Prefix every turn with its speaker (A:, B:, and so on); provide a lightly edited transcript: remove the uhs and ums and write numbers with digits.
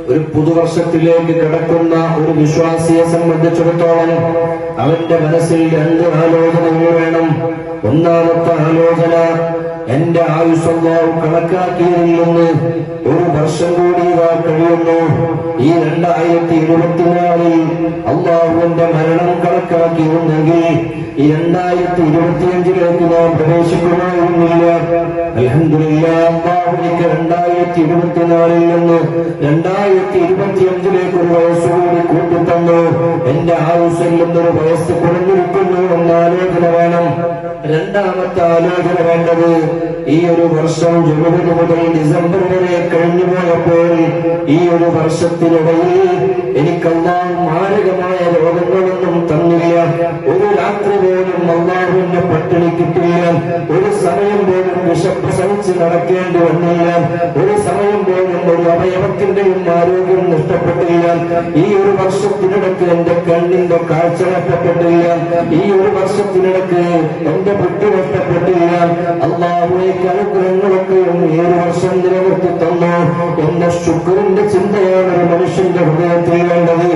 A: ഒരു പുതുവർഷത്തിലേക്ക് കടക്കുന്ന ഒരു വിശ്വാസിയെ സംബന്ധിച്ചിടത്തോളം അവന്റെ മനസ്സിൽ രണ്ട് ആലോചനകൾ വേണം. ഒന്നാമത്തെ ആലോചന, എന്റെ ആയുസ് അല്ലാഹു കണക്കാക്കിയതിൽ നിന്ന് ഒരു വർഷം കൂടി കഴിയുന്നു. ഈ 2024 അല്ലാഹുവിന്റെ മരണം കണക്കാക്കിയിരുന്നെങ്കിൽ ഈ 2025 നാം പ്രവേശിക്കുമായിരുന്നില്ല. അൽഹംദുലില്ലാഹ്, അല്ലാഹു എനിക്ക് 2024 നിന്ന് 2025 ഒരു വയസ്സുകൂടി കൂട്ടിത്തന്നു. എന്റെ ആയുസ്സിൽ നിന്നൊരു വയസ്സ് കുറഞ്ഞിരിക്കുന്നു എന്ന ആലോചന വേണം. രണ്ടാമത്തെ ആലോചന വേണ്ടത്, ഈ ഒരു വർഷം ജനുവരി മുതൽ ഡിസംബർ വരെ കഴിഞ്ഞു പോയപ്പോൾ ഈ ഒരു വർഷത്തിനിടയിൽ എനിക്ക് അല്ലാഹു മാരകമായ രോഗങ്ങളൊന്നും തന്നില്ല. ഒരു രാത്രി പോലും അല്ലാഹുവിന്റെ പട്ടിണി കിട്ടില്ല. ഒരു സമയം പോലും വിശപ്പ് സഹിച്ച് നടക്കേണ്ടി വന്നില്ല. ഒരു സമയം പോലും ഒരു അവയവത്തിന്റെയും ആരോഗ്യം നഷ്ടപ്പെട്ടില്ല. ഈ ഒരു വർഷത്തിനിടക്ക് എന്റെ കണ്ണിന്റെ കാഴ്ച നഷ്ടപ്പെട്ടില്ല. ഈ ഒരു വർഷത്തിനിടക്ക് എന്റെ ബുദ്ധി നഷ്ടപ്പെട്ടില്ല. അല്ലാഹുവിന്റെ അനുഗ്രഹങ്ങളൊക്കെയും ഈ ഒരു വർഷം നിലനിർത്തി തന്നു എന്ന ശുക്രിന്റെ ചിന്തയാണ് ഒരു മനുഷ്യന്റെ ഹൃദയത്തിൽ വേണ്ടത്.